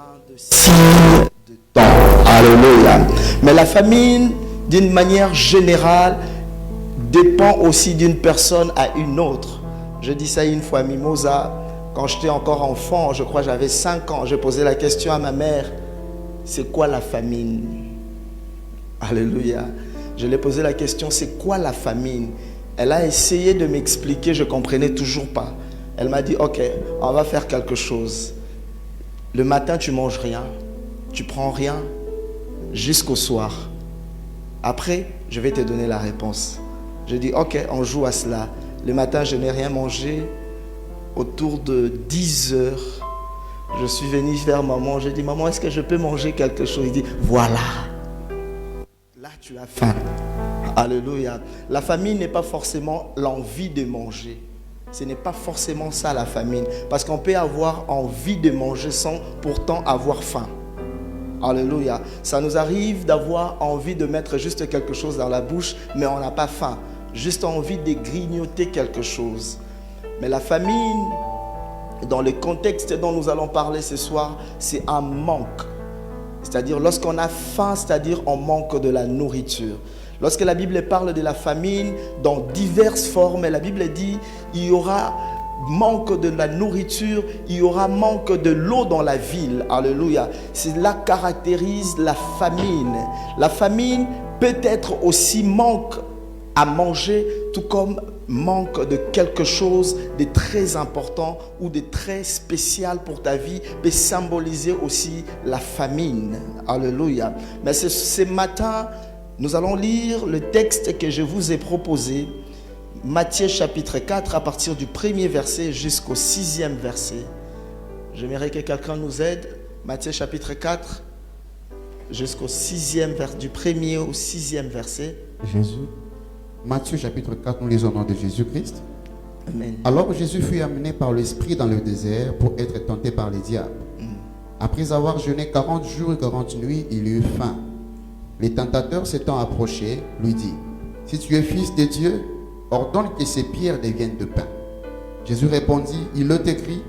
plein de signes de temps. Alléluia. Mais la famine, d'une manière générale, dépend aussi d'une personne à une autre. Je dis ça une fois à Mimosa, quand j'étais encore enfant, je crois que j'avais 5 ans, j'ai posé la question à ma mère, c'est quoi la famine? Alléluia. Je lui ai posé la question, c'est quoi la famine? Elle a essayé de m'expliquer, je ne comprenais toujours pas. Elle m'a dit, ok, on va faire quelque chose. Le matin, tu manges rien, tu prends rien jusqu'au soir. Après, je vais te donner la réponse. Je dis, ok, on joue à cela. Le matin, je n'ai rien mangé. Autour de 10 heures, je suis venu vers maman. J'ai dit, maman, est-ce que je peux manger quelque chose? Il dit, voilà. Là, tu as faim. Alléluia. La famine n'est pas forcément l'envie de manger. Ce n'est pas forcément ça la famine. Parce qu'on peut avoir envie de manger sans pourtant avoir faim. Alléluia. Ça nous arrive d'avoir envie de mettre juste quelque chose dans la bouche, mais on n'a pas faim. Juste envie de grignoter quelque chose. Mais la famine, dans le contexte dont nous allons parler ce soir, c'est un manque. C'est-à-dire lorsqu'on a faim, c'est-à-dire on manque de la nourriture. Lorsque la Bible parle de la famine dans diverses formes, la Bible dit il y aura manque de la nourriture, il y aura manque de l'eau dans la ville. Alléluia. Cela caractérise la famine. La famine peut être aussi manque à manger, tout comme manque de quelque chose de très important ou de très spécial pour ta vie peut symboliser aussi la famine. Alléluia. Mais ce matin, nous allons lire le texte que je vous ai proposé, Matthieu chapitre 4, à partir du 1er verset jusqu'au 6e verset. J'aimerais que quelqu'un nous aide. Matthieu chapitre 4, jusqu'au 6e verset, du 1er au 6e verset. Jésus. Matthieu chapitre 4, nous lisons au nom de Jésus-Christ. Amen. Alors Jésus fut amené par l'Esprit dans le désert pour être tenté par les diables. Après avoir jeûné 40 jours et 40 nuits, il eut faim. Les tentateurs s'étant approchés, lui dit, « Si tu es fils de Dieu, ordonne que ces pierres deviennent de pain. » Jésus répondit, « Il est écrit,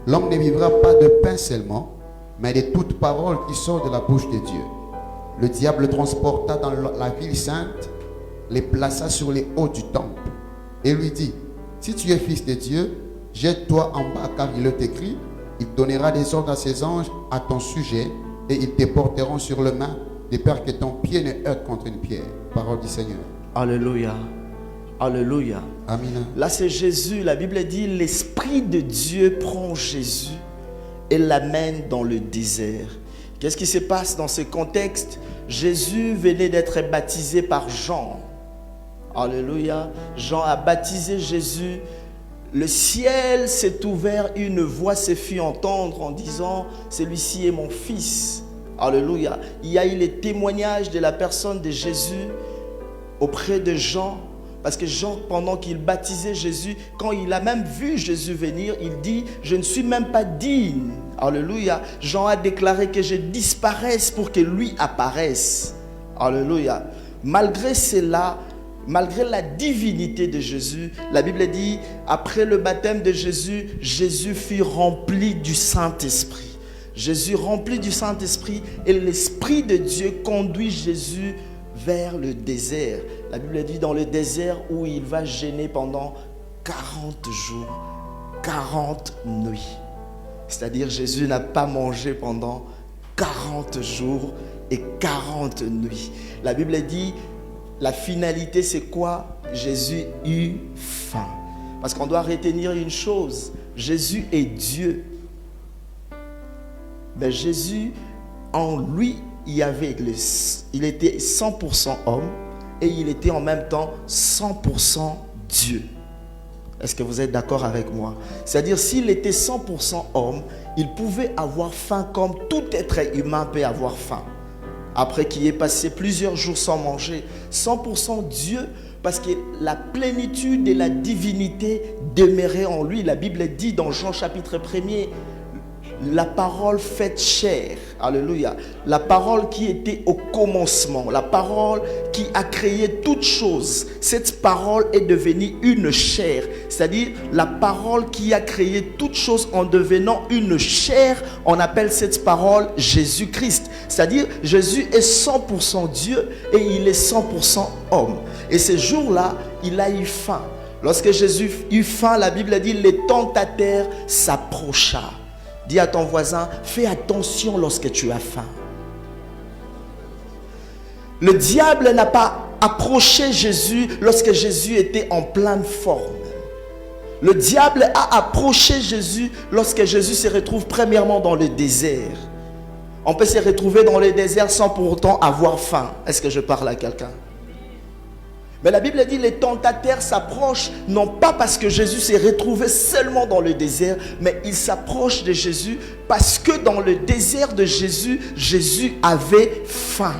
l'homme ne vivra pas de pain seulement, mais de toute parole qui sort de la bouche de Dieu. » Le diable le transporta dans la ville sainte, les plaça sur les hauts du temple et lui dit, « Si tu es fils de Dieu, jette-toi en bas car il est écrit, il donnera des ordres à ses anges à ton sujet et ils te porteront sur les mains de peur que ton pied ne heurte contre une pierre. » Parole du Seigneur. Alléluia. Alléluia. Amen. Là c'est Jésus. La Bible dit, l'Esprit de Dieu prend Jésus et l'amène dans le désert. Qu'est-ce qui se passe dans ce contexte? Jésus venait d'être baptisé par Jean. Alléluia. Jean a baptisé Jésus. Le ciel s'est ouvert, une voix se fit entendre en disant, celui-ci est mon fils. Alléluia. Il y a eu les témoignages de la personne de Jésus auprès de Jean. Parce que Jean, pendant qu'il baptisait Jésus, quand il a même vu Jésus venir, il dit, je ne suis même pas digne. Alléluia. Jean a déclaré que je disparaisse pour que lui apparaisse. Alléluia. Malgré cela, malgré la divinité de Jésus, la Bible dit, après le baptême de Jésus, Jésus fut rempli du Saint-Esprit. Jésus rempli du Saint-Esprit et l'Esprit de Dieu conduit Jésus vers le désert. La Bible dit dans le désert où il va jeûner pendant 40 jours, 40 nuits. C'est-à-dire Jésus n'a pas mangé pendant 40 jours et 40 nuits. La Bible dit, la finalité c'est quoi? Jésus eut faim. Parce qu'on doit retenir une chose, Jésus est Dieu. Mais Jésus, en lui, il était 100% homme et il était en même temps 100% Dieu. Est-ce que vous êtes d'accord avec moi? C'est-à-dire, s'il était 100% homme, il pouvait avoir faim comme tout être humain peut avoir faim. Après qu'il ait passé plusieurs jours sans manger, 100% Dieu, parce que la plénitude de la divinité demeurait en lui. La Bible dit dans Jean chapitre 1er, la parole faite chair. Alléluia. La parole qui était au commencement, la parole qui a créé toutes choses. Cette parole est devenue une chair, c'est-à-dire la parole qui a créé toutes choses en devenant une chair. On appelle cette parole Jésus-Christ. C'est-à-dire Jésus est 100% Dieu et il est 100% homme. Et ce jour-là, il a eu faim. Lorsque Jésus eut faim, la Bible dit, les tentateurs s'approcha. Dis à ton voisin, fais attention lorsque tu as faim. Le diable n'a pas approché Jésus lorsque Jésus était en pleine forme. Le diable a approché Jésus lorsque Jésus se retrouve premièrement dans le désert. On peut se retrouver dans le désert sans pour autant avoir faim. Est-ce que je parle à quelqu'un? Mais la Bible dit les tentateurs s'approchent non pas parce que Jésus s'est retrouvé seulement dans le désert, mais ils s'approchent de Jésus parce que dans le désert de Jésus, Jésus avait faim.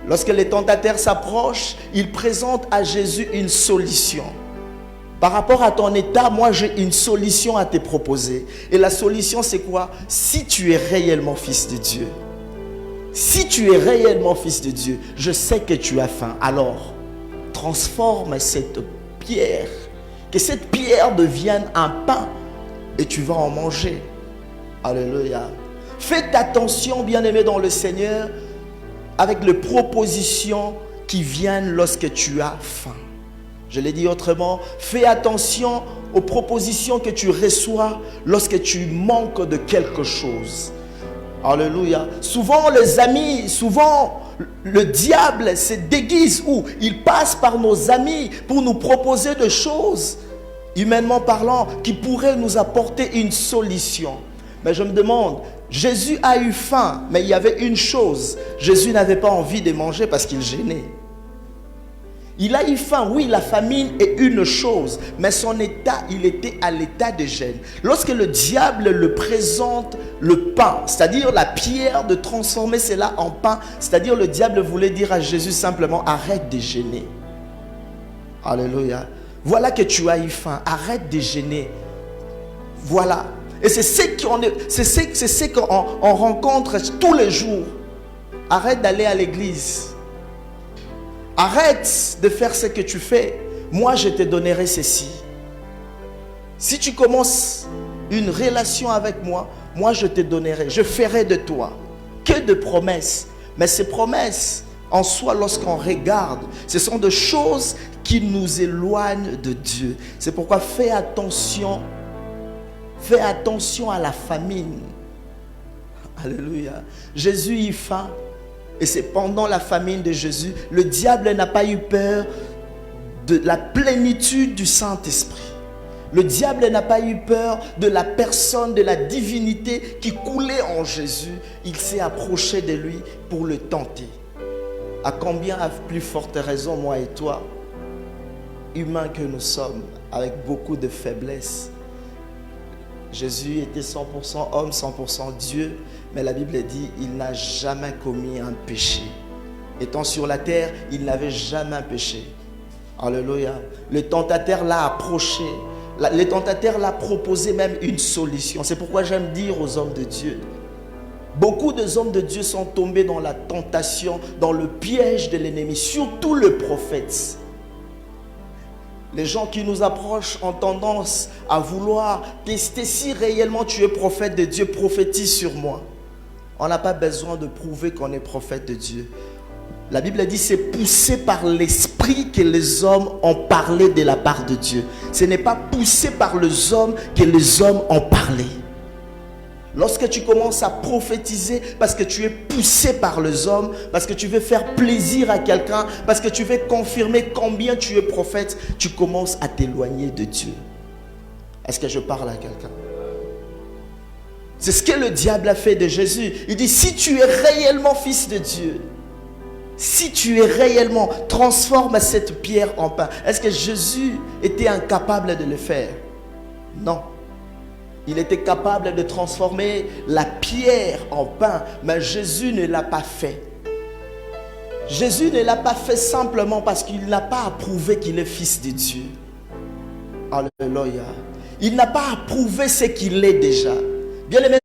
Lorsque les tentateurs s'approchent, ils présentent à Jésus une solution. Par rapport à ton état, moi j'ai une solution à te proposer. Et la solution c'est quoi? Si tu es réellement fils de Dieu, si tu es réellement fils de Dieu, je sais que tu as faim. Alors, transforme cette pierre. Que cette pierre devienne un pain et tu vas en manger. Alléluia. Faites attention, bien-aimés dans le Seigneur, avec les propositions qui viennent lorsque tu as faim. Je l'ai dit autrement, fais attention aux propositions que tu reçois lorsque tu manques de quelque chose. Alléluia. Souvent les amis, souvent le diable se déguise ou il passe par nos amis pour nous proposer des choses, humainement parlant, qui pourraient nous apporter une solution. Mais je me demande, Jésus a eu faim, mais il y avait une chose, Jésus n'avait pas envie de manger parce qu'il gênait. Il a eu faim, oui, la famine est une chose, mais son état, il était à l'état de gêne. Lorsque le diable le présente le pain, c'est-à-dire la pierre, de transformer cela en pain, c'est-à-dire le diable voulait dire à Jésus simplement, arrête de gêner. Alléluia. Voilà que tu as eu faim, arrête de gêner. Voilà. Et c'est ce qu'on rencontre tous les jours. Arrête d'aller à l'église. Arrête de faire ce que tu fais. Moi, je te donnerai ceci. Si tu commences une relation avec moi, moi, je te donnerai. Je ferai de toi. Que de promesses. Mais ces promesses, en soi, lorsqu'on regarde, ce sont des choses qui nous éloignent de Dieu. C'est pourquoi fais attention. Fais attention à la famine. Alléluia. Jésus y faim. Et c'est pendant la famine de Jésus, le diable n'a pas eu peur de la plénitude du Saint-Esprit. Le diable n'a pas eu peur de la personne, de la divinité qui coulait en Jésus. Il s'est approché de lui pour le tenter. À combien à plus forte raison, moi et toi, humains que nous sommes, avec beaucoup de faiblesses. Jésus était 100% homme, 100% Dieu, mais la Bible dit il n'a jamais commis un péché. Étant sur la terre, il n'avait jamais péché. Alléluia. Le tentateur l'a approché. Le tentateur l'a proposé même une solution. C'est pourquoi j'aime dire aux hommes de Dieu, beaucoup des hommes de Dieu sont tombés dans la tentation, dans le piège de l'ennemi, surtout le prophète. Les gens qui nous approchent ont tendance à vouloir tester si réellement tu es prophète de Dieu, prophétise sur moi. On n'a pas besoin de prouver qu'on est prophète de Dieu. La Bible dit c'est poussé par l'esprit que les hommes ont parlé de la part de Dieu. Ce n'est pas poussé par les hommes que les hommes ont parlé. Lorsque tu commences à prophétiser parce que tu es poussé par les hommes, parce que tu veux faire plaisir à quelqu'un, parce que tu veux confirmer combien tu es prophète, tu commences à t'éloigner de Dieu. Est-ce que je parle à quelqu'un? C'est ce que le diable a fait de Jésus. Il dit, si tu es réellement fils de Dieu, si tu es réellement, transforme cette pierre en pain. Est-ce que Jésus était incapable de le faire? Non. Il était capable de transformer la pierre en pain, mais Jésus ne l'a pas fait. Jésus ne l'a pas fait simplement parce qu'il n'a pas approuvé qu'il est fils de Dieu. Alléluia. Il n'a pas approuvé ce qu'il est déjà. Bien-aimé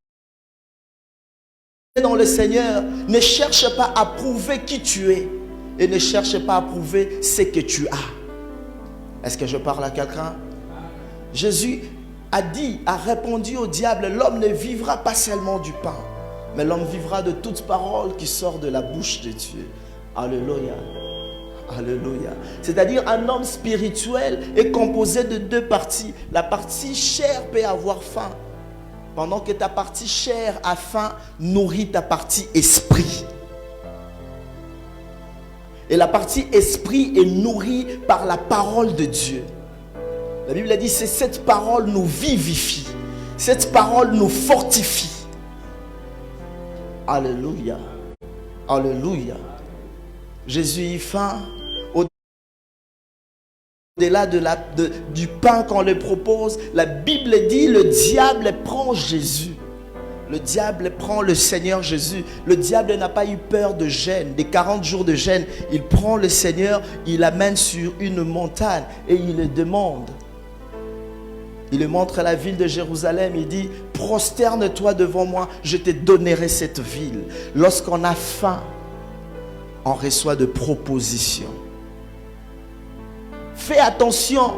dans le Seigneur, ne cherche pas à prouver qui tu es et ne cherche pas à prouver ce que tu as. Est-ce que je parle à quelqu'un? Jésus a répondu au diable, l'homme ne vivra pas seulement du pain, mais l'homme vivra de toute parole qui sort de la bouche de Dieu. Alléluia. Alléluia. C'est-à-dire un homme spirituel est composé de deux parties. La partie chair peut avoir faim. Pendant que ta partie chair a faim, nourrit ta partie esprit. Et la partie esprit est nourrie par la parole de Dieu. La Bible a dit, c'est cette parole nous vivifie. Cette parole nous fortifie. Alléluia. Alléluia. Jésus y faim. Au-delà du pain qu'on lui propose, la Bible dit, le diable prend Jésus. Le diable prend le Seigneur Jésus. Le diable n'a pas eu peur de jeûne, des 40 jours de jeûne. Il prend le Seigneur, il l'amène sur une montagne et il le demande. Il lui montre la ville de Jérusalem. Il dit, prosterne-toi devant moi, je te donnerai cette ville. Lorsqu'on a faim, on reçoit de propositions. Fais attention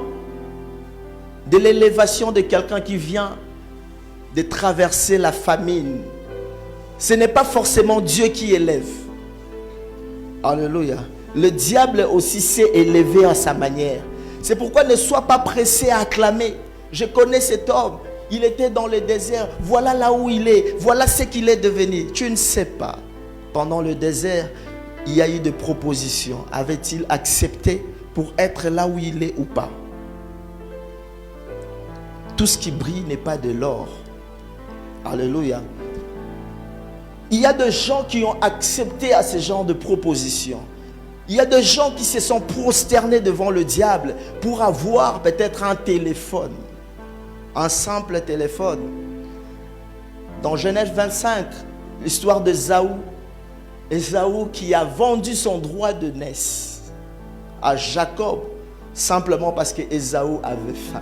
de l'élévation de quelqu'un qui vient de traverser la famine. Ce n'est pas forcément Dieu qui élève. Alléluia. Le diable aussi sait élever à sa manière. C'est pourquoi ne sois pas pressé à acclamer. Je connais cet homme. Il était dans le désert. Voilà là où il est. Voilà ce qu'il est devenu. Tu ne sais pas. Pendant le désert, il y a eu des propositions. Avait-il accepté pour être là où il est ou pas? Tout ce qui brille n'est pas de l'or. Alléluia. Il y a des gens qui ont accepté à ce genre de propositions. Il y a des gens qui se sont prosternés devant le diable pour avoir peut-être un téléphone. Un simple téléphone. Dans Genèse 25, l'histoire d'Ésaü. Ésaü qui a vendu son droit de naissance à Jacob simplement parce que Ésaü avait faim.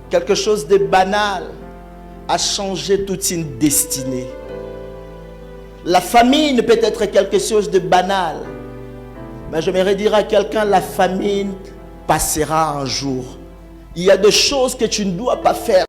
Quelque chose de banal a changé toute une destinée. La famine peut être quelque chose de banal, mais j'aimerais dire à quelqu'un, la famine passera un jour. Il y a des choses que tu ne dois pas faire